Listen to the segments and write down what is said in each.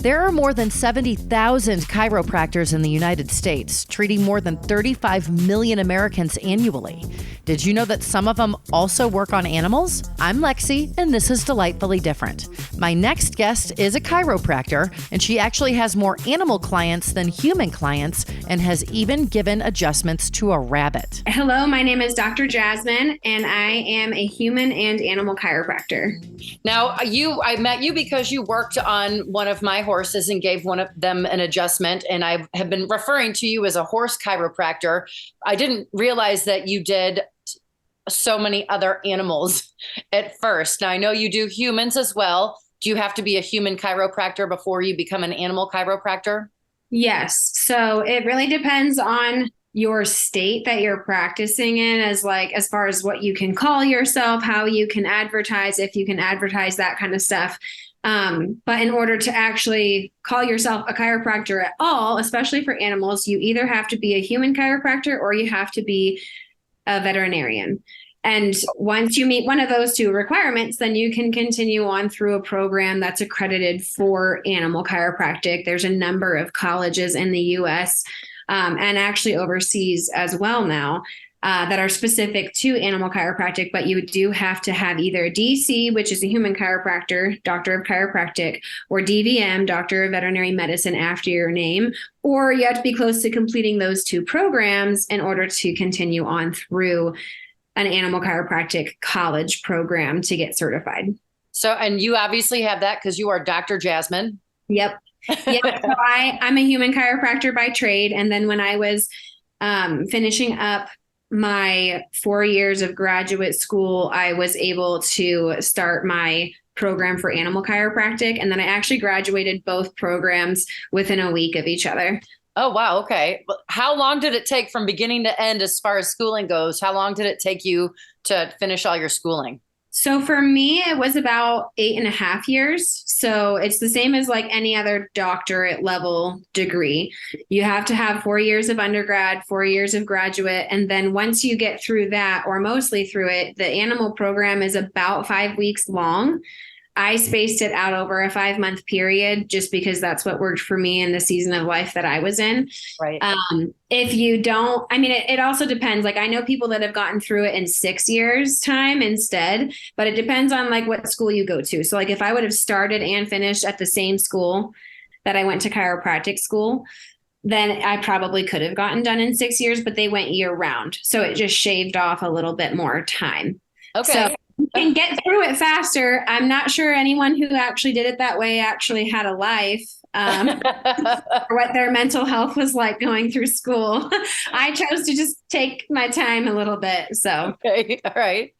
There are more than 70,000 chiropractors in the United States, treating more than 35 million Americans annually. Did you know that some of them also work on animals? I'm Lexi, and this is Delightfully Different. My next guest is a chiropractor, and she actually has more animal clients than human clients and has even given adjustments to a rabbit. Hello, my name is Dr. Jasmin, and I am a human and animal chiropractor. Now, I met you because you worked on one of my horses and gave one of them an adjustment, and I have been referring to you as a horse chiropractor. I didn't realize that you did so many other animals at first. Now, I know you do humans as well. Do you have to be a human chiropractor before you become an animal chiropractor? Yes. So it really depends on your state that you're practicing in, as far as what you can call yourself, how you can advertise, if you can advertise, that kind of stuff. But in order to actually call yourself a chiropractor at all, especially for animals, you either have to be a human chiropractor or you have to be a veterinarian. And once you meet one of those two requirements, then you can continue on through a program that's accredited for animal chiropractic. There's a number of colleges in the US and actually overseas as well now that are specific to animal chiropractic, but you do have to have either a DC, which is a human chiropractor, doctor of chiropractic, or DVM, doctor of veterinary medicine, after your name, or you have to be close to completing those two programs in order to continue on through an animal chiropractic college program to get certified. So, and you obviously have that because you are Dr. Jasmin. Yep. So I'm a human chiropractor by trade. And then when I was finishing up my 4 years of graduate school, I was able to start my program for animal chiropractic. And then I actually graduated both programs within a week of each other. Oh, wow. Okay. How long did it take from beginning to end as far as schooling goes? How long did it take you to finish all your schooling? So for me, it was about 8.5 years. So it's the same as like any other doctorate level degree. You have to have 4 years of undergrad, 4 years of graduate. And then once you get through that, or mostly through it, the animal program is about 5 weeks long. I spaced it out over a 5-month period just because that's what worked for me in the season of life that I was in. Right. If you don't, I mean, it also depends. Like I know people that have gotten through it in 6 years time instead, but it depends on like what school you go to. So like if I would have started and finished at the same school that I went to chiropractic school, then I probably could have gotten done in 6 years, but they went year round. So it just shaved off a little bit more time. Okay. So you can get through it faster. I'm not sure anyone who actually did it that way actually had a life, or what their mental health was like going through school. I chose to just take my time a little bit. So, okay. All right.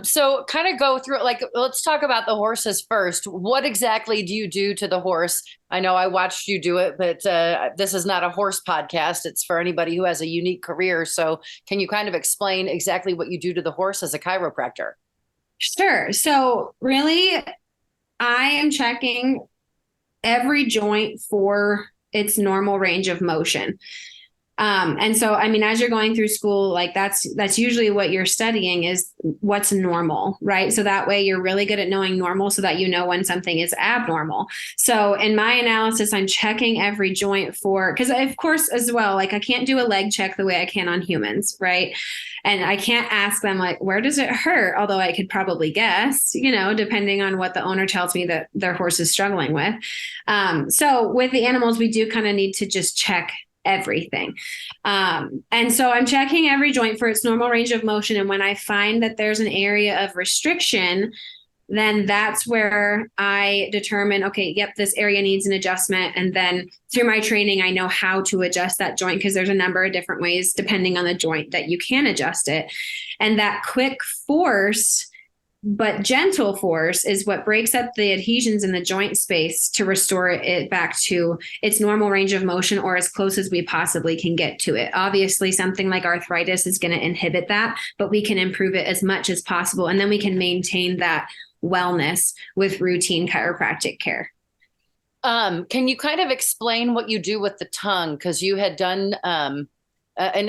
So kind of go through, like, let's talk about the horses first. What exactly do you do to the horse? I know I watched you do it, but this is not a horse podcast. It's for anybody who has a unique career. So can you kind of explain exactly what you do to the horse as a chiropractor? Sure. So really, I am checking every joint for its normal range of motion. And so, I mean, as you're going through school, like that's usually what you're studying is what's normal, right? So that way you're really good at knowing normal so that you know when something is abnormal. So in my analysis, I'm checking every joint for, because of course as well, like I can't do a leg check the way I can on humans, right? And I can't ask them like, where does it hurt? Although I could probably guess, depending on what the owner tells me that their horse is struggling with. So with the animals, we do kind of need to just check everything. And so I'm checking every joint for its normal range of motion. And when I find that there's an area of restriction, then that's where I determine, okay, yep, this area needs an adjustment. And then through my training, I know how to adjust that joint because there's a number of different ways, depending on the joint, that you can adjust it. And that quick force, but gentle force, is what breaks up the adhesions in the joint space to restore it back to its normal range of motion, or as close as we possibly can get to it. Obviously, something like arthritis is going to inhibit that, but we can improve it as much as possible. And then we can maintain that wellness with routine chiropractic care. Can you kind of explain what you do with the tongue? Because you had done an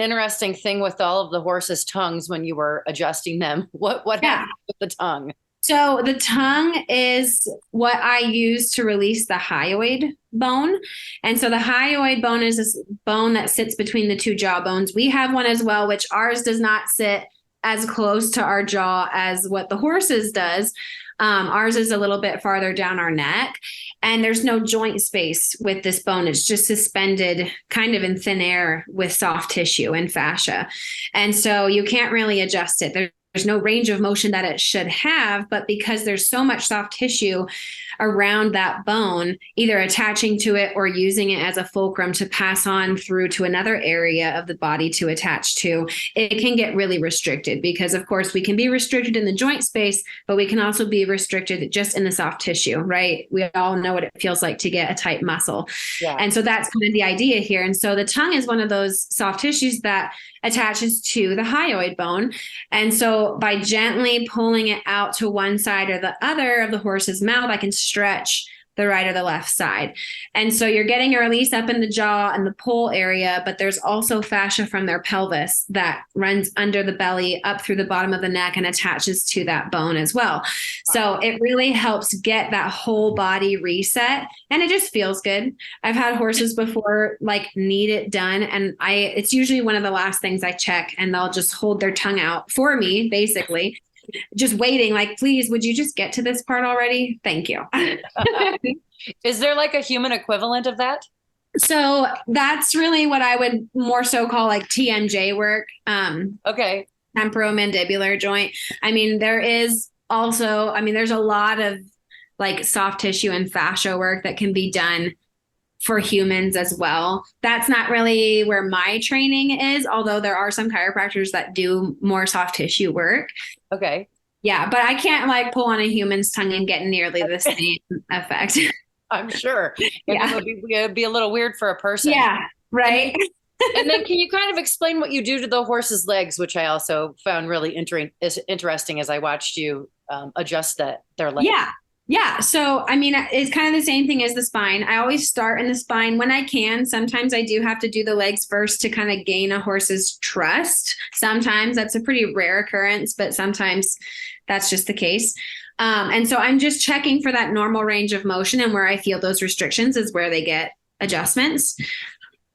interesting thing with all of the horses' tongues when you were adjusting them. What happened with the tongue? So the tongue is what I use to release the hyoid bone. And so the hyoid bone is this bone that sits between the two jaw bones. We have one as well, which ours does not sit as close to our jaw as what the horse's does. Ours is a little bit farther down our neck, and there's no joint space with this bone. It's just suspended kind of in thin air with soft tissue and fascia. And so you can't really adjust it. There's no range of motion that it should have, but because there's so much soft tissue around that bone, either attaching to it or using it as a fulcrum to pass on through to another area of the body to attach to, it can get really restricted because, of course, we can be restricted in the joint space, but we can also be restricted just in the soft tissue, right? We all know what it feels like to get a tight muscle. Yeah. And so that's kind of the idea here. And so the tongue is one of those soft tissues that attaches to the hyoid bone. And so by gently pulling it out to one side or the other of the horse's mouth, I can stretch the right or the left side. And so you're getting a release up in the jaw and the pole area, but there's also fascia from their pelvis that runs under the belly up through the bottom of the neck and attaches to that bone as well. Wow. So it really helps get that whole body reset, and it just feels good. I've had horses before like need it done, and it's usually one of the last things I check, and they'll just hold their tongue out for me, basically just waiting, like, please, would you just get to this part already? Thank you. Is there like a human equivalent of that? So that's really what I would more so call like TMJ work. Okay. Temporomandibular joint. I mean, there's a lot of like soft tissue and fascia work that can be done for humans as well. That's not really where my training is, although there are some chiropractors that do more soft tissue work. Okay. Yeah, but I can't like pull on a human's tongue and get nearly the same effect. I'm sure. It'd be a little weird for a person. Yeah, right. And then can you kind of explain what you do to the horse's legs, which I also found really interesting as I watched you adjust their legs? Yeah. So, I mean, it's kind of the same thing as the spine. I always start in the spine when I can. Sometimes I do have to do the legs first to kind of gain a horse's trust. Sometimes that's a pretty rare occurrence, but sometimes that's just the case. And so I'm just checking for that normal range of motion, and where I feel those restrictions is where they get adjustments.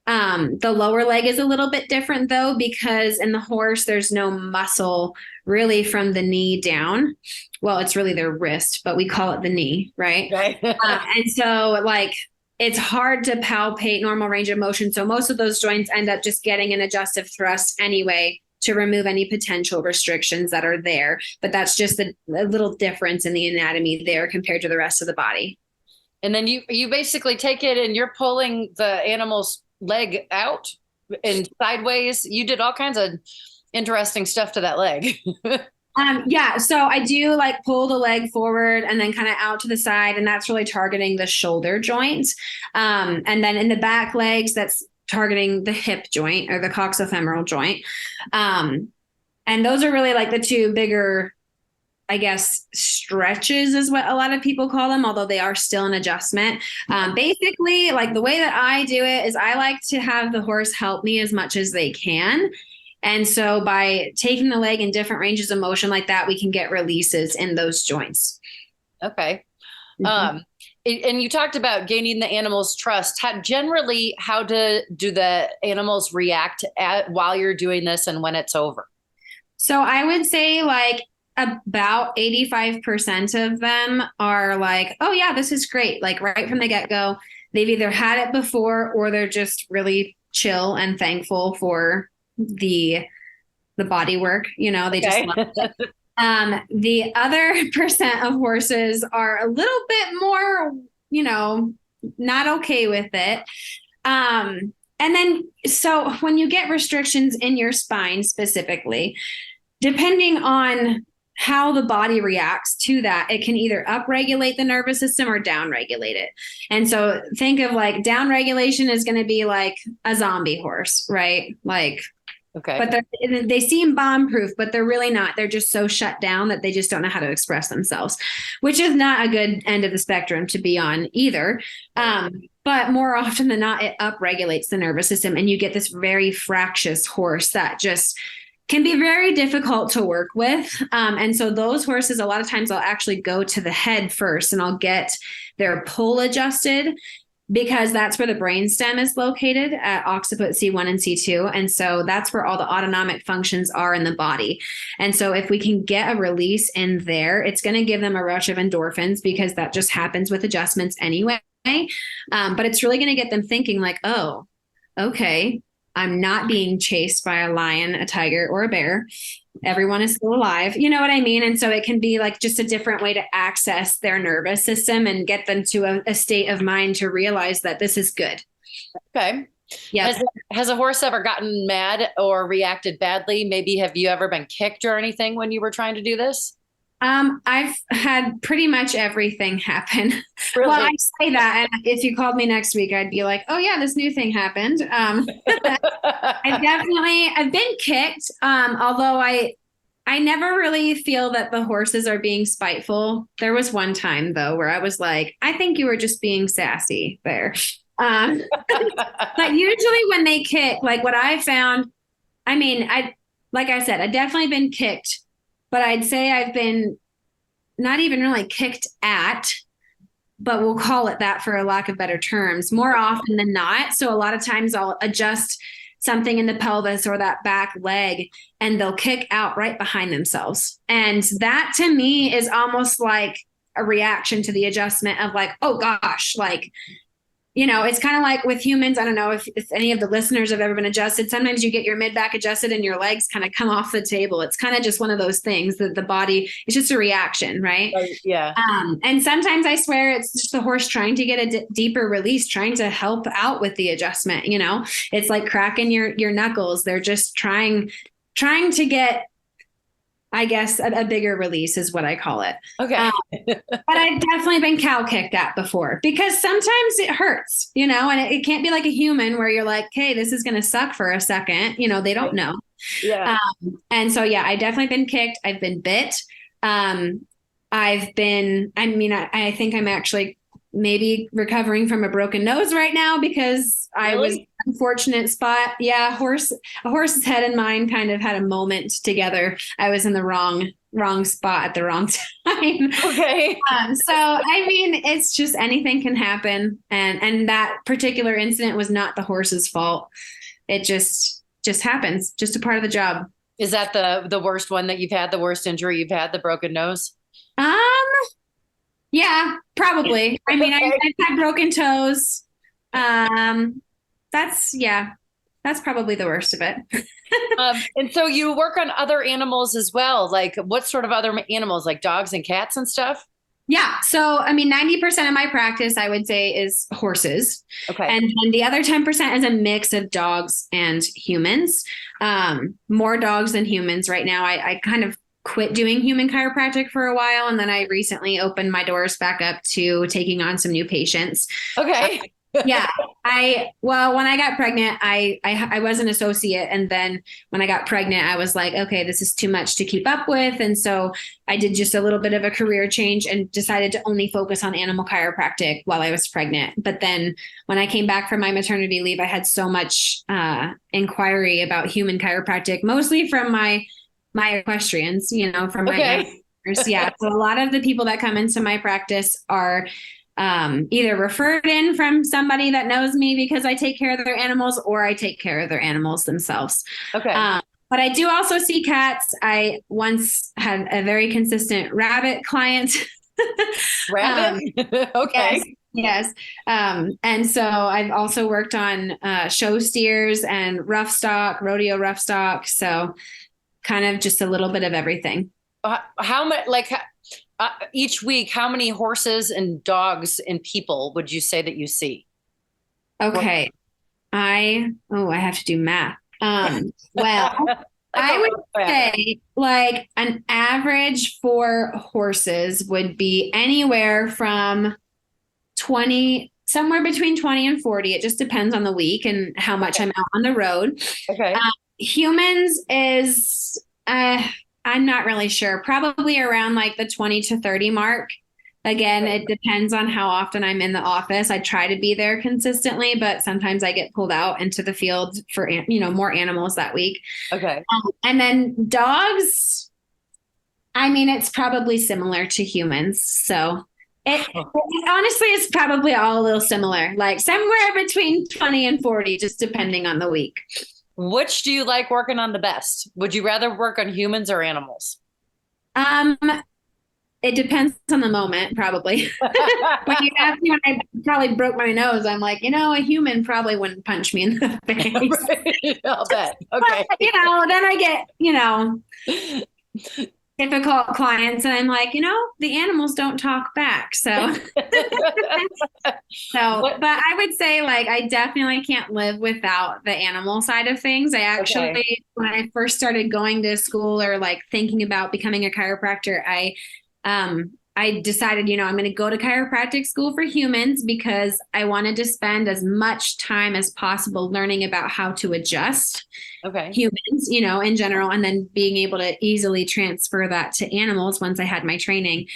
The lower leg is a little bit different though, because in the horse, there's no muscle really from the knee down. Well, it's really their wrist, but we call it the knee, right? And so like, it's hard to palpate normal range of motion. So most of those joints end up just getting an adjustive thrust anyway to remove any potential restrictions that are there. But that's just a little difference in the anatomy there compared to the rest of the body. And then you basically take it and you're pulling the animal's leg out and sideways. You did all kinds of interesting stuff to that leg. Yeah. So I do like pull the leg forward and then kind of out to the side, and that's really targeting the shoulder joint. And then in the back legs, that's targeting the hip joint or the coxofemoral joint. And those are really like the two bigger, I guess, stretches is what a lot of people call them, although they are still an adjustment. Basically, like the way that I do it is I like to have the horse help me as much as they can. And so by taking the leg in different ranges of motion like that, we can get releases in those joints. Okay. Mm-hmm. And you talked about gaining the animal's trust. How do the animals react while you're doing this and when it's over? So I would say like about 85% of them are like, oh yeah, this is great. Like right from the get-go, they've either had it before or they're just really chill and thankful for the body work. You know, they just love it. The other percent of horses are a little bit more, you know, not okay with it. And then, so when you get restrictions in your spine specifically, depending on how the body reacts to that, it can either upregulate the nervous system or downregulate it. And so think of like downregulation is going to be like a zombie horse, right? Like, okay. But they seem bomb-proof, but they're really not. They're just so shut down that they just don't know how to express themselves, which is not a good end of the spectrum to be on either. But more often than not, it upregulates the nervous system, and you get this very fractious horse that just can be very difficult to work with. And so those horses, a lot of times I'll actually go to the head first and I'll get their pull adjusted, because that's where the brainstem is located at occiput C1 and C2. And so that's where all the autonomic functions are in the body. And so if we can get a release in there, it's going to give them a rush of endorphins, because that just happens with adjustments anyway. But it's really going to get them thinking like, oh, okay, I'm not being chased by a lion, a tiger, or a bear. Everyone is still alive. You know what I mean? And so it can be like just a different way to access their nervous system and get them to a state of mind to realize that this is good. Okay. Yeah. Has a horse ever gotten mad or reacted badly? Maybe have you ever been kicked or anything when you were trying to do this? I've had pretty much everything happen. Really? Well, I say that, and if you called me next week, I'd be like, oh yeah, this new thing happened. I've been kicked. Although I never really feel that the horses are being spiteful. There was one time though, where I was like, I think you were just being sassy there. But usually when they kick, like what I found, like I said, I've definitely been kicked, but I'd say I've been not even really kicked at, but we'll call it that for a lack of better terms, more often than not. So a lot of times I'll adjust something in the pelvis or that back leg, and they'll kick out right behind themselves. And that to me is almost like a reaction to the adjustment of like, oh gosh, like, you know, it's kind of like with humans. I don't know if any of the listeners have ever been adjusted. Sometimes you get your mid back adjusted and your legs kind of come off the table. It's kind of just one of those things that the body is just a reaction, right? Yeah. And sometimes I swear it's just the horse trying to get a deeper release, trying to help out with the adjustment. You know, it's like cracking your knuckles. They're just trying to get, I guess, a bigger release is what I call it. Okay. But I've definitely been cow kicked at before, because sometimes it hurts, you know, and it can't be like a human where you're like, hey, this is going to suck for a second. You know, they don't know. Yeah. And so, yeah, I've definitely been kicked. I've been bit. I think I'm actually maybe recovering from a broken nose right now, because I was in an unfortunate spot. Yeah. A horse's head and mine kind of had a moment together. I was in the wrong spot at the wrong time. Okay. So, I mean, it's just anything can happen. And that particular incident was not the horse's fault. It just happens, just a part of the job. Is that the worst one that you've had, the worst injury you've had, the broken nose? Yeah, probably. I mean, Okay. I've had broken toes. That's probably the worst of it. And so you work on other animals as well. Like what sort of other animals, like dogs and cats and stuff? Yeah. So, I mean, 90% of my practice, I would say, is horses. Okay. And then the other 10% is a mix of dogs and humans. More dogs than humans right now. I kind of quit doing human chiropractic for a while, and then I recently opened my doors back up to taking on some new patients. Okay. Yeah. When I got pregnant, I was an associate. And then when I got pregnant, I was like, okay, this is too much to keep up with. And so I did just a little bit of a career change and decided to only focus on animal chiropractic while I was pregnant. But then when I came back from my maternity leave, I had so much inquiry about human chiropractic, mostly from my equestrians, you know, from my animals. Yeah. So a lot of the people that come into my practice are either referred in from somebody that knows me because I take care of their animals, or I take care of their animals themselves. Okay. But I do also see cats. I once had a very consistent rabbit client. Rabbit? Okay. Yes. And so I've also worked on show steers and rough stock, rodeo rough stock. So kind of just a little bit of everything. How much, like each week, how many horses and dogs and people would you say that you see? Okay. I have to do math. Well, I would say like an average for horses would be anywhere from 20, somewhere between 20 and 40. It just depends on the week and how much I'm out on the road. Okay. Humans is, I'm not really sure, probably around like the 20 to 30 mark. Again, it depends on how often I'm in the office. I try to be there consistently, but sometimes I get pulled out into the field for, more animals that week. Okay. And then dogs, I mean, it's probably similar to humans. So it honestly is probably all a little similar, like somewhere between 20 and 40, just depending on the week. Which do you like working on the best? Would you rather work on humans or animals? It depends on the moment, probably. When you asked me when I probably broke my nose, I'm like, a human probably wouldn't punch me in the face. I'll bet. Okay. But, then I get, difficult clients and I'm like, the animals don't talk back. So, but I would say like, I definitely can't live without the animal side of things. I actually, when I first started going to school or like thinking about becoming a chiropractor, I decided, I'm going to go to chiropractic school for humans because I wanted to spend as much time as possible learning about how to adjust humans, in general, and then being able to easily transfer that to animals once I had my training.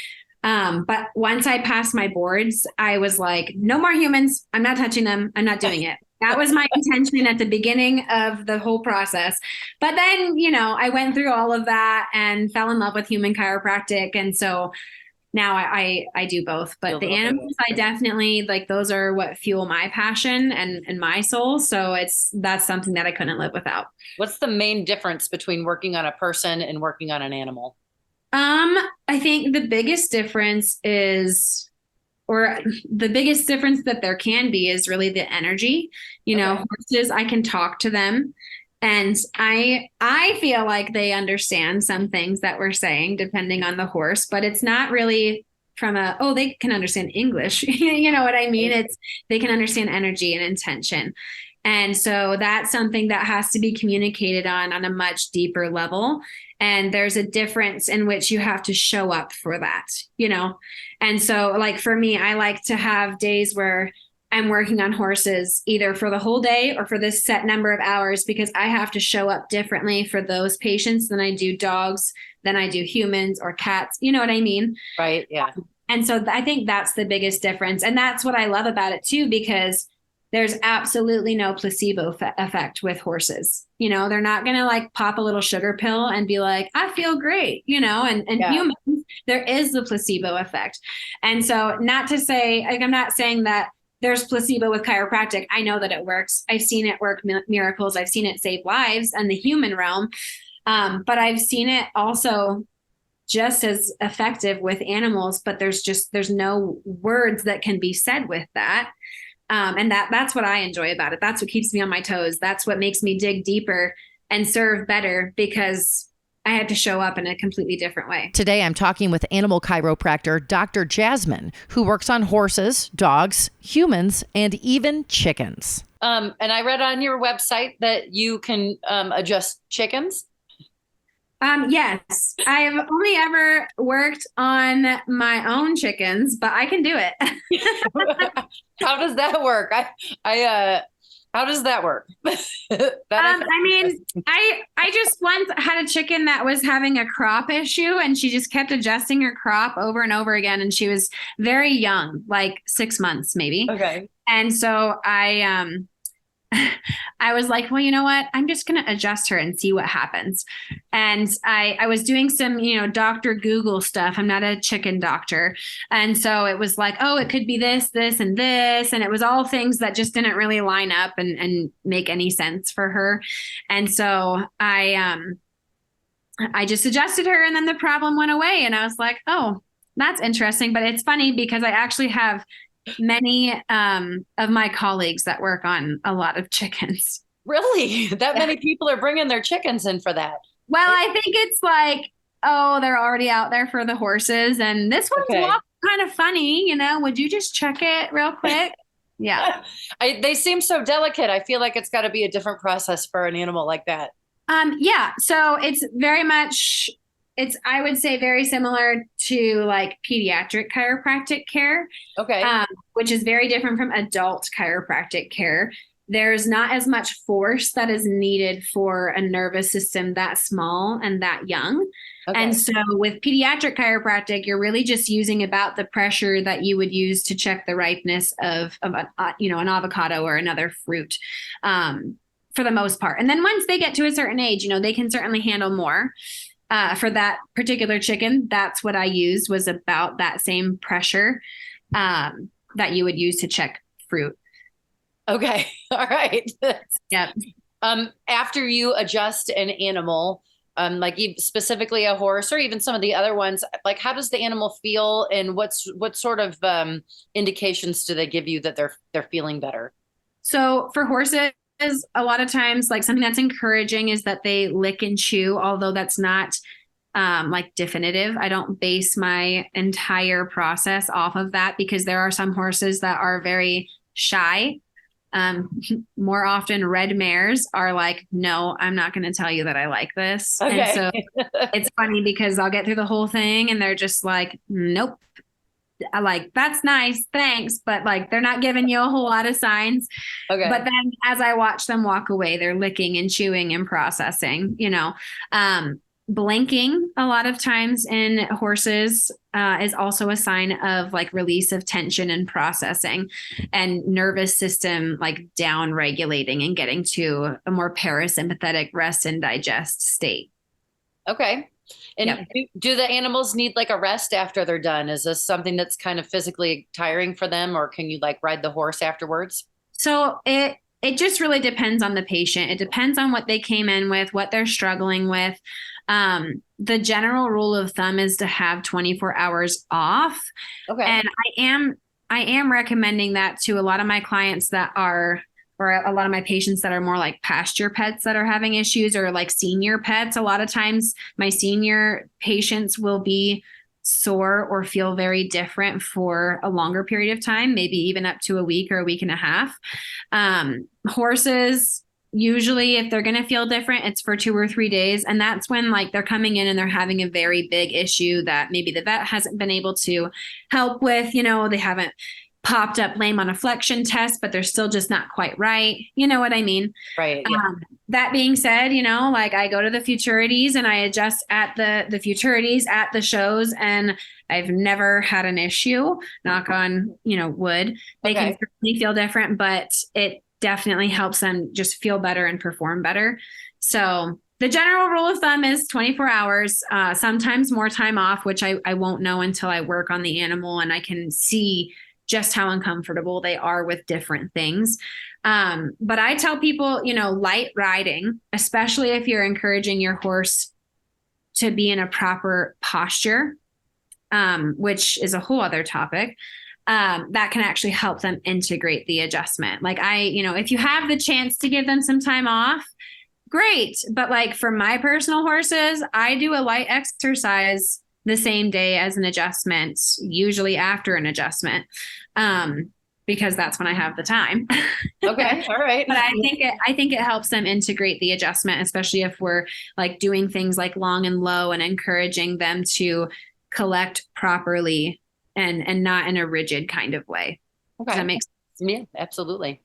But once I passed my boards, I was like, no more humans. I'm not touching them. I'm not doing it. That was my intention at the beginning of the whole process. But then, I went through all of that and fell in love with human chiropractic. And so now I do both, but the animals, I definitely like, those are what fuel my passion and my soul. So that's something that I couldn't live without. What's the main difference between working on a person and working on an animal? I think the biggest difference that there can be is really the energy. Horses, I can talk to them and I feel like they understand some things that we're saying depending on the horse, but it's not really from they can understand English. You know what I mean? They can understand energy and intention. And so that's something that has to be communicated on a much deeper level. And there's a difference in which you have to show up for that, And so like for me, I like to have days where I'm working on horses either for the whole day or for this set number of hours because I have to show up differently for those patients than I do dogs, than I do humans or cats. You know what I mean? Right. Yeah. And so I think that's the biggest difference. And that's what I love about it too, because there's absolutely no placebo effect with horses. They're not going to like pop a little sugar pill and be like, I feel great, and humans, there is the placebo effect. And so not to say, like, I'm not saying that there's placebo with chiropractic. I know that it works. I've seen it work miracles. I've seen it save lives in the human realm. But I've seen it also just as effective with animals, but there's no words that can be said with that. And that's what I enjoy about it. That's what keeps me on my toes. That's what makes me dig deeper and serve better because I had to show up in a completely different way. Today, I'm talking with animal chiropractor Dr. Jasmin, who works on horses, dogs, humans, and even chickens. And I read on your website that you can adjust chickens. Yes, I have only ever worked on my own chickens, but I can do it. How does that work? How does that work? I just once had a chicken that was having a crop issue and she just kept adjusting her crop over and over again. And she was very young, like 6 months, maybe. Okay. And so I was like, well, you know what? I'm just going to adjust her and see what happens. And I was doing some, Dr. Google stuff. I'm not a chicken doctor. And so it was like, oh, it could be this, this, and this. And it was all things that just didn't really line up and make any sense for her. And so I just adjusted her and then the problem went away. And I was like, oh, that's interesting. But it's funny because I actually have many of my colleagues that work on a lot of chickens. Really? That many people are bringing their chickens in for that? Well, I think it's like, oh, they're already out there for the horses. And this one's kind of funny, would you just check it real quick? Yeah. They seem so delicate. I feel like it's got to be a different process for an animal like that. Yeah. So it's very much, I would say very similar to like pediatric chiropractic care. Okay. Which is very different from adult chiropractic care. there's not as much force that is needed for a nervous system that small and that young. Okay. And so with pediatric chiropractic, you're really just using about the pressure that you would use to check the ripeness of an avocado or another fruit, for the most part. And then once they get to a certain age, they can certainly handle more. For that particular chicken, that's what I used, was about that same pressure that you would use to check fruit. Okay. All right. Yep. After you adjust an animal, like specifically a horse or even some of the other ones, like how does the animal feel, and what sort of indications do they give you that they're feeling better? So for horses, a lot of times, like something that's encouraging is that they lick and chew, although that's not like definitive. I don't base my entire process off of that, because there are some horses that are very shy. More often red mares are like, no, I'm not going to tell you that I like this. Okay. And so it's funny because I'll get through the whole thing and they're just like, nope. I like, that's nice, thanks. But like, they're not giving you a whole lot of signs. Okay. But then as I watch them walk away, they're licking and chewing and processing, blinking a lot of times in horses is also a sign of like release of tension and processing, and nervous system like down regulating and getting to a more parasympathetic rest and digest state. Okay. And Yep. do the animals need like a rest after they're done? Is this something that's kind of physically tiring for them, or can you like ride the horse afterwards? So it just really depends on the patient. It depends on what they came in with, what they're struggling with. The general rule of thumb is to have 24 hours off. Okay. And I am recommending that to a lot of my clients that are, or a lot of my patients that are more like pasture pets that are having issues, or like senior pets. A lot of times my senior patients will be sore or feel very different for a longer period of time, maybe even up to a week or a week and a half. Horses, usually if they're going to feel different, it's for 2 or 3 days. And that's when like they're coming in and they're having a very big issue that maybe the vet hasn't been able to help with. They haven't popped up lame on a flexion test, but they're still just not quite right. You know what I mean? Right. Yeah. That being said, like I go to the futurities and I adjust at the futurities at the shows, and I've never had an issue, knock on, wood. They can certainly feel different, but it definitely helps them just feel better and perform better. So the general rule of thumb is 24 hours, sometimes more time off, which I won't know until I work on the animal and I can see just how uncomfortable they are with different things. But I tell people, light riding, especially if you're encouraging your horse to be in a proper posture, which is a whole other topic, that can actually help them integrate the adjustment. Like if you have the chance to give them some time off, great. But like for my personal horses, I do a light exercise the same day as an adjustment, usually after an adjustment, because that's when I have the time. Okay. All right. But I think it helps them integrate the adjustment, especially if we're like doing things like long and low and encouraging them to collect properly and not in a rigid kind of way. Okay. Does that make sense? Yeah, absolutely.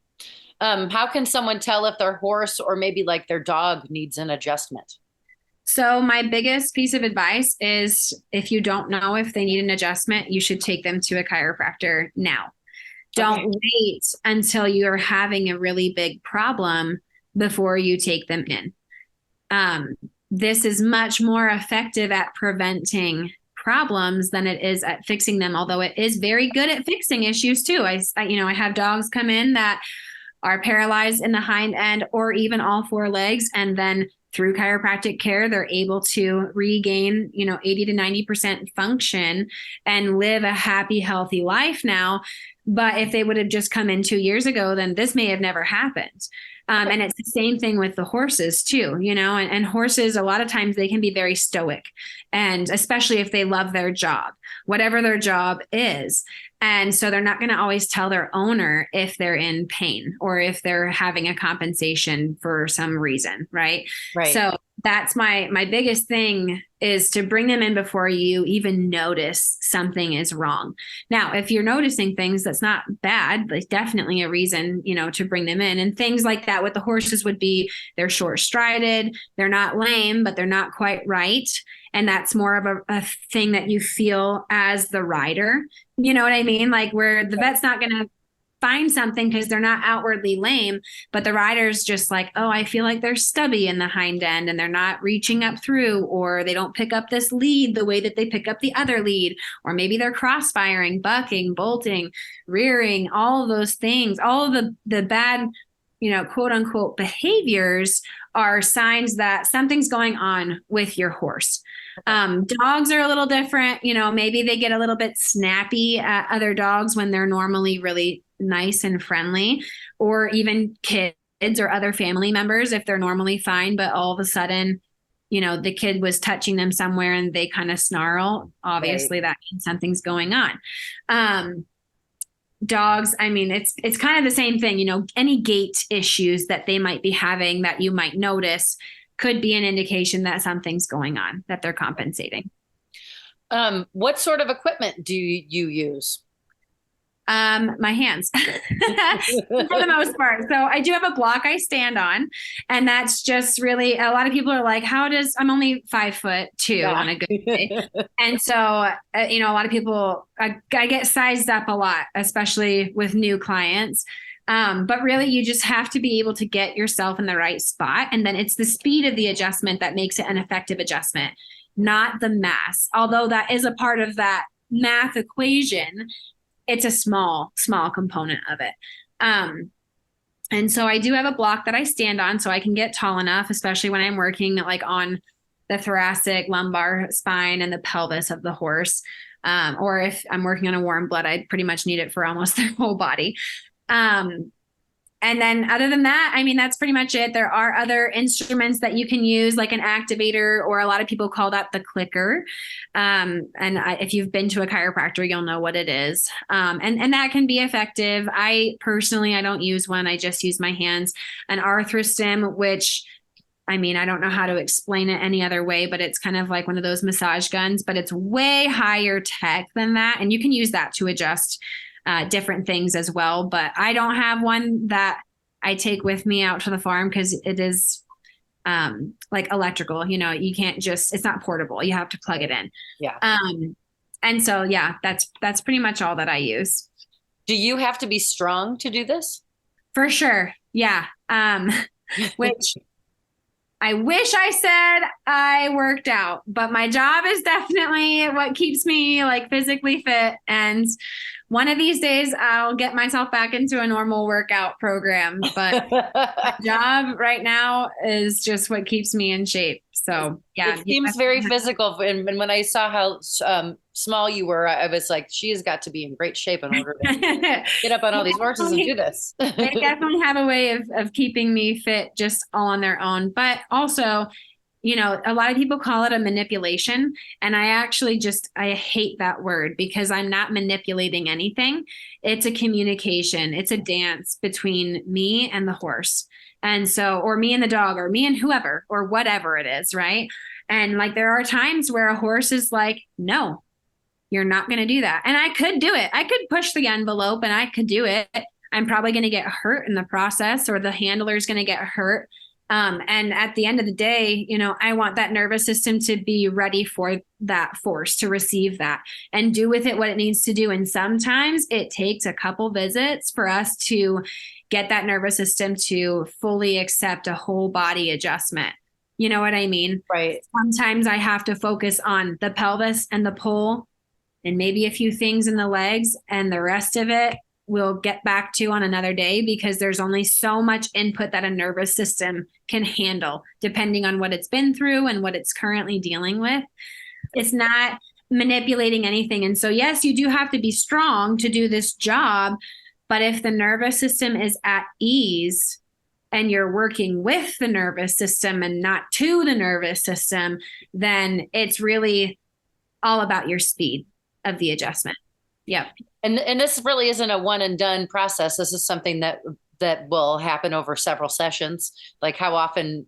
How can someone tell if their horse or maybe like their dog needs an adjustment? So my biggest piece of advice is if you don't know if they need an adjustment, you should take them to a chiropractor now. Don't wait until you're having a really big problem before you take them in. This is much more effective at preventing problems than it is at fixing them, although it is very good at fixing issues too. I have dogs come in that are paralyzed in the hind end or even all 4 legs, and then through chiropractic care, they're able to regain, 80 to 90% function and live a happy, healthy life now. But if they would have just come in 2 years ago, then this may have never happened. And it's the same thing with the horses too, and horses, a lot of times they can be very stoic, and especially if they love their job, whatever their job is. And so they're not going to always tell their owner if they're in pain or if they're having a compensation for some reason. Right. Right. So that's my biggest thing, is to bring them in before you even notice something is wrong. Now, if you're noticing things, that's not bad. There's definitely a reason, to bring them in. And things like that with the horses would be they're short strided, they're not lame, but they're not quite right. And that's more of a thing that you feel as the rider. You know what I mean? Like where the vet's not going to find something because they're not outwardly lame, but the rider's just like, oh, I feel like they're stubby in the hind end and they're not reaching up through, or they don't pick up this lead the way that they pick up the other lead, or maybe they're cross-firing, bucking, bolting, rearing, all of those things, all of the bad, quote unquote behaviors are signs that something's going on with your horse. Dogs are a little different. Maybe they get a little bit snappy at other dogs when they're normally really nice and friendly, or even kids or other family members if they're normally fine, but all of a sudden, the kid was touching them somewhere and they kind of snarl. Obviously, That means something's going on. Dogs, I mean, it's kind of the same thing. Any gait issues that they might be having that you might notice could be an indication that something's going on, that they're compensating. What sort of equipment do you use? My hands for the most part. So I do have a block I stand on, and that's just really, a lot of people are like, I'm only 5'2" on a good day. And so, a lot of people, I get sized up a lot, especially with new clients. But really you just have to be able to get yourself in the right spot. And then it's the speed of the adjustment that makes it an effective adjustment, not the mass. Although that is a part of that math equation, it's a small component of it. And so I do have a block that I stand on so I can get tall enough, especially when I'm working like on the thoracic, lumbar spine, and the pelvis of the horse. Or if I'm working on a warm blood, I pretty much need it for almost their whole body. And then other than that, I mean, that's pretty much it. There are other instruments that you can use, like an activator, or a lot of people call that the clicker. If you've been to a chiropractor, you'll know what it is. And that can be effective. I don't use one. I just use my hands. An arthrostim, which, I mean, I don't know how to explain it any other way, but it's kind of like one of those massage guns, but it's way higher tech than that. And you can use that to adjust different things as well. But I don't have one that I take with me out to the farm because it is like electrical, you can't it's not portable. You have to plug it in. Yeah. And so, yeah, that's pretty much all that I use. Do you have to be strong to do this? For sure. Yeah. Which I wish I said I worked out, but my job is definitely what keeps me like physically fit. And one of these days I'll get myself back into a normal workout program, but my job right now is just what keeps me in shape. So yeah. It seems very physical. And when I saw how small you were, I was like, she has got to be in great shape in order to get up on all these horses and do this. They definitely have a way of keeping me fit just all on their own. But also, a lot of people call it a manipulation. And I actually I hate that word because I'm not manipulating anything. It's a communication. It's a dance between me and the horse. And so, or me and the dog, or me and whoever, or whatever it is. Right. And like, there are times where a horse is like, no, you're not going to do that. And I could do it. I could push the envelope and I could do it. I'm probably going to get hurt in the process, or the handler is going to get hurt. And at the end of the day, I want that nervous system to be ready for that force, to receive that and do with it what it needs to do. And sometimes it takes a couple visits for us to get that nervous system to fully accept a whole body adjustment. You know what I mean? Right. Sometimes I have to focus on the pelvis and the pull and maybe a few things in the legs, and the rest of it we'll get back to on another day, because there's only so much input that a nervous system can handle depending on what it's been through and what it's currently dealing with. It's not manipulating anything. And so, yes, you do have to be strong to do this job. But if the nervous system is at ease and you're working with the nervous system and not to the nervous system, then it's really all about your speed of the adjustment. Yep. And this really isn't a one and done process. This is something that that will happen over several sessions? Like how often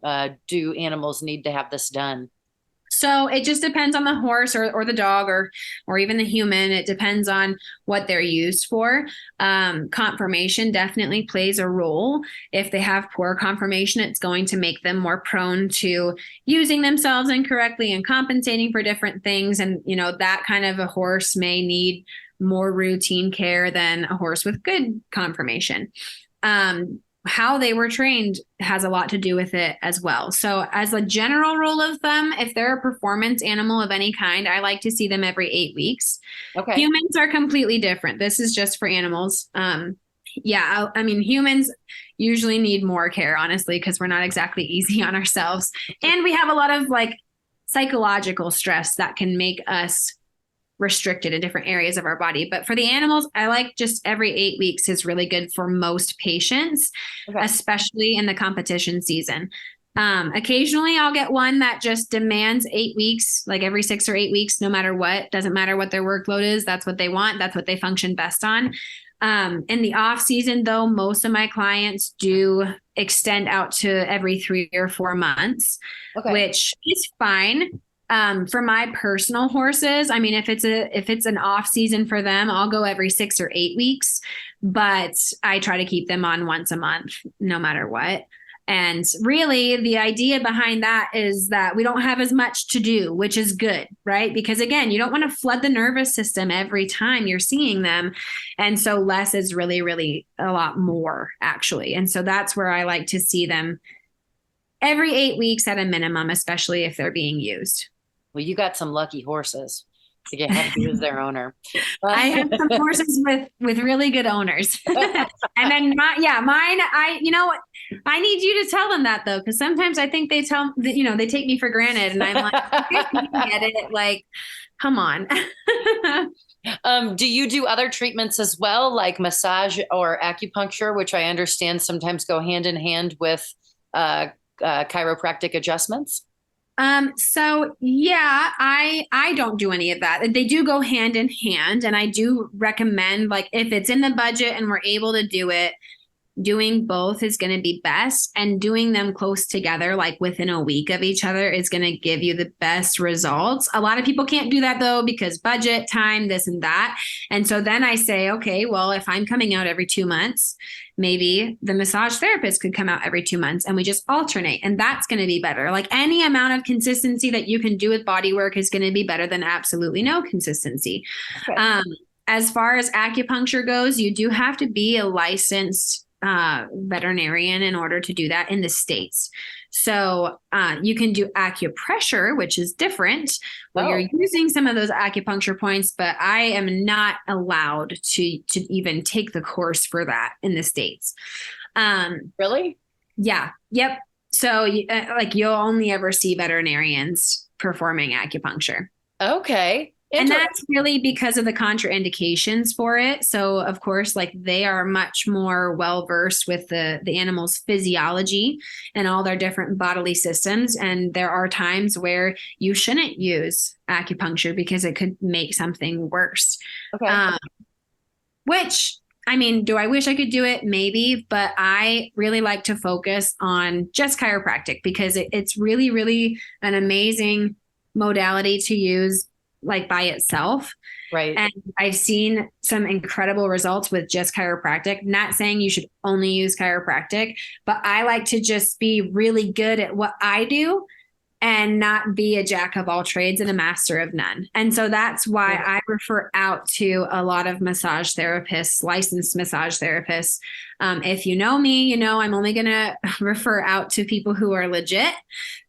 do animals need to have this done? So it just depends on the horse or the dog or even the human. It depends on what they're used for. Conformation definitely plays a role. If they have poor conformation, it's going to make them more prone to using themselves incorrectly and compensating for different things. And, that kind of a horse may need more routine care than a horse with good conformation. How they were trained has a lot to do with it as well. So as a general rule of thumb, if they're a performance animal of any kind, I like to see them every 8 weeks. Okay. Humans are completely different. This is just for animals. Humans usually need more care, honestly, because we're not exactly easy on ourselves. And we have a lot of psychological stress that can make us restricted in different areas of our body. But for the animals, I like just every 8 weeks is really good for most patients, especially in the competition season. Occasionally I'll get one that just demands 8 weeks, like every 6 or 8 weeks, no matter what. Doesn't matter what their workload is. That's what they want. That's what they function best on. In the off season, though, most of my clients do extend out to every 3 or 4 months, which is fine. For my personal horses, if it's an off season for them, I'll go every 6 or 8 weeks, but I try to keep them on once a month, no matter what. And really the idea behind that is that we don't have as much to do, which is good, right? Because again, you don't want to flood the nervous system every time you're seeing them. And so less is really, really a lot more actually. And so that's where I like to see them every 8 weeks at a minimum, especially if they're being used. Well, you got some lucky horses to get have you as their owner. I have some horses with really good owners. And then mine, I need you to tell them that though, because sometimes I think they they take me for granted and I'm like, you get it. Like, come on. Do you do other treatments as well, like massage or acupuncture, which I understand sometimes go hand in hand with chiropractic adjustments? I don't do any of that. They do go hand in hand. And I do recommend, if it's in the budget and we're able to do it, doing both is going to be best, and doing them close together, within a week of each other, is going to give you the best results. A lot of people can't do that though, because budget, time, this and that. And so then I say, okay, well, if I'm coming out every 2 months, maybe the massage therapist could come out every 2 months and we just alternate. And that's going to be better. Any amount of consistency that you can do with body work is going to be better than absolutely no consistency. Okay. As far as acupuncture goes, you do have to be a licensed veterinarian in order to do that in the States. So you can do acupressure, which is different, where you're using some of those acupuncture points, but I am not allowed to even take the course for that in the States. Really? Yeah. Yep. So you'll only ever see veterinarians performing acupuncture. Okay. And that's really because of the contraindications for it. So of course, they are much more well-versed with the animal's physiology and all their different bodily systems. And there are times where you shouldn't use acupuncture because it could make something worse. Okay. Which, do I wish I could do it? Maybe, but I really like to focus on just chiropractic because it's really, really an amazing modality to use by itself. Right. And I've seen some incredible results with just chiropractic. Not saying you should only use chiropractic, but I like to just be really good at what I do and not be a jack of all trades and a master of none. And so that's why I refer out to a lot of massage therapists, licensed massage therapists. If you know me, I'm only going to refer out to people who are legit.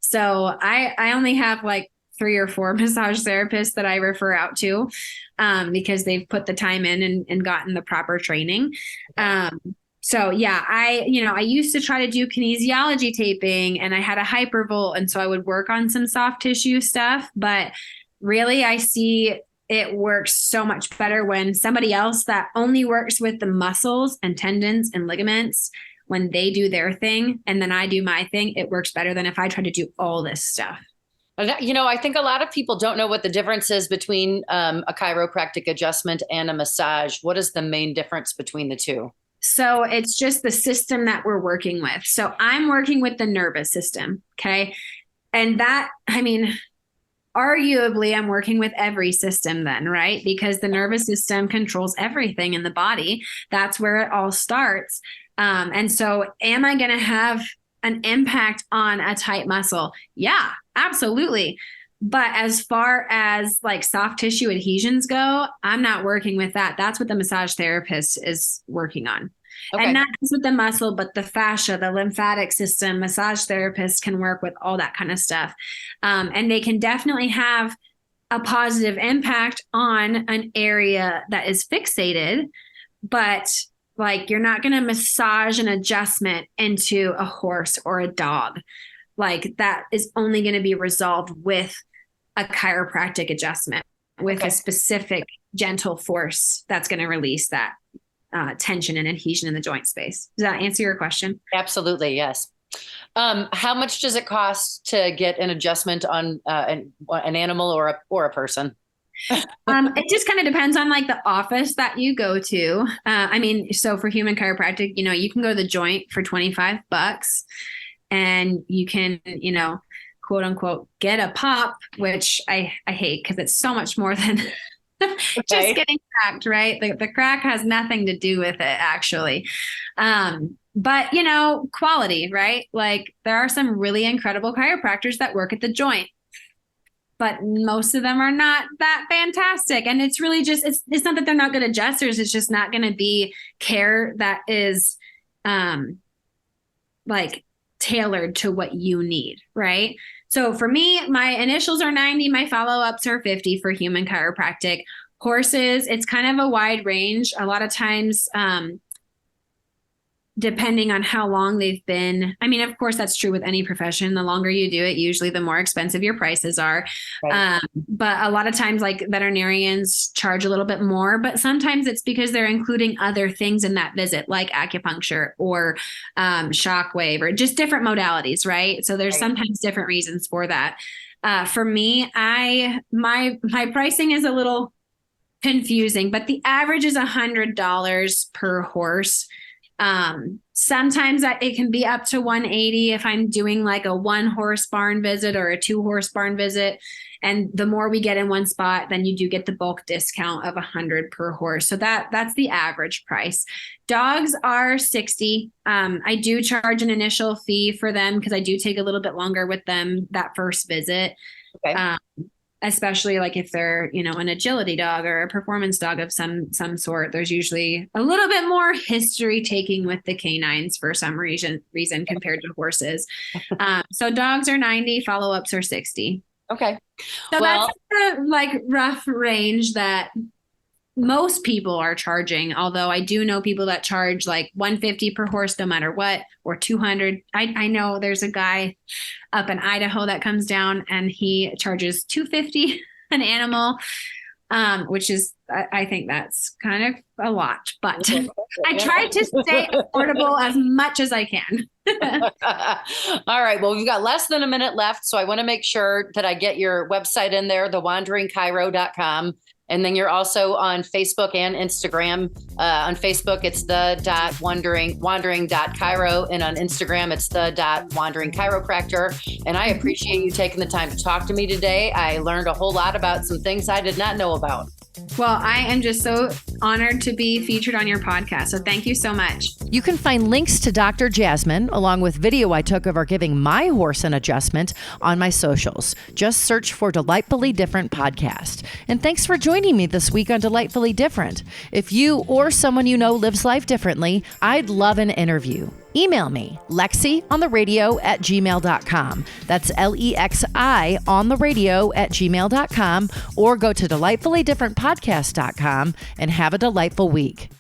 So I only have 3 or 4 massage therapists that I refer out to because they've put the time in and gotten the proper training. I used to try to do kinesiology taping and I had a hypervolt. And so I would work on some soft tissue stuff, but really I see it works so much better when somebody else that only works with the muscles and tendons and ligaments, when they do their thing and then I do my thing, it works better than if I try to do all this stuff. I think a lot of people don't know what the difference is between a chiropractic adjustment and a massage. What is the main difference between the two? So it's just the system that we're working with. So I'm working with the nervous system. Okay. And that, I mean, arguably I'm working with every system then, right? Because the nervous system controls everything in the body. That's where it all starts. And so am I going to have an impact on a tight muscle? Yeah, absolutely. But as far as like soft tissue adhesions go, I'm not working with that. That's what the massage therapist is working on. Okay. And not just with the muscle, but the fascia, the lymphatic system. Massage therapists can work with all that kind of stuff. And they can definitely have a positive impact on an area that is fixated, but like you're not going to massage an adjustment into a horse or a dog. Like that is only going to be resolved with a chiropractic adjustment, with a specific gentle force that's going to release that tension and adhesion in the joint space. Does that answer your question? Absolutely. Yes. How much does it cost to get an adjustment on an animal or a person? It just kind of depends on like the office that you go to. I mean, so for human chiropractic, you can go to the joint for $25 and you can, quote unquote, get a pop, which I hate because it's so much more than just getting cracked, right? The crack has nothing to do with it actually. But quality, right? Like there are some really incredible chiropractors that work at the joint, but most of them are not that fantastic. And it's really just, it's not that they're not good adjusters. It's just not going to be care that is like tailored to what you need, right? So for me, my initials are 90, my follow-ups are 50 for human chiropractic. Horses, it's kind of a wide range. A lot of times, depending on how long they've been. I mean, of course, that's true with any profession. The longer you do it, usually the more expensive your prices are. Right. But a lot of times, like veterinarians charge a little bit more, but sometimes it's because they're including other things in that visit, like acupuncture or shockwave or just different modalities, right? So there's sometimes different reasons for that. For me, my pricing is a little confusing, but the average is $100 per horse. Sometimes it can be up to 180 if I'm doing like a 1 horse barn visit or a 2 horse barn visit. And the more we get in one spot, then you do get the bulk discount of 100 per horse. So that's the average price. Dogs are 60. I do charge an initial fee for them because I do take a little bit longer with them that first visit. Okay. Especially like if they're, an agility dog or a performance dog of some sort, there's usually a little bit more history taking with the canines for some reason compared to horses. So dogs are 90, follow-ups are 60. Okay. So that's the like rough range that most people are charging. Although I do know people that charge like $150 per horse, no matter what, or $200. I know there's a guy up in Idaho that comes down and he charges $250 an animal, which is, I think that's kind of a lot, but I try to stay affordable as much as I can. All right. Well, we've got less than a minute left. So I want to make sure that I get your website in there, thewanderingchiro.com. And then you're also on Facebook and Instagram. On Facebook, it's the.wandering.chiro. And on Instagram, it's the.wandering chiropractor. And I appreciate you taking the time to talk to me today. I learned a whole lot about some things I did not know about. Well, I am just so honored to be featured on your podcast. So thank you so much. You can find links to Dr. Jasmin, along with video I took of her giving my horse an adjustment, on my socials. Just search for Delightfully Different Podcast. And thanks for joining me this week on Delightfully Different. If you or someone you know lives life differently, I'd love an interview. Email me, lexi@gmail.com. That's LEXI @gmail.com, or go to delightfullydifferentpodcast.com and have a delightful week.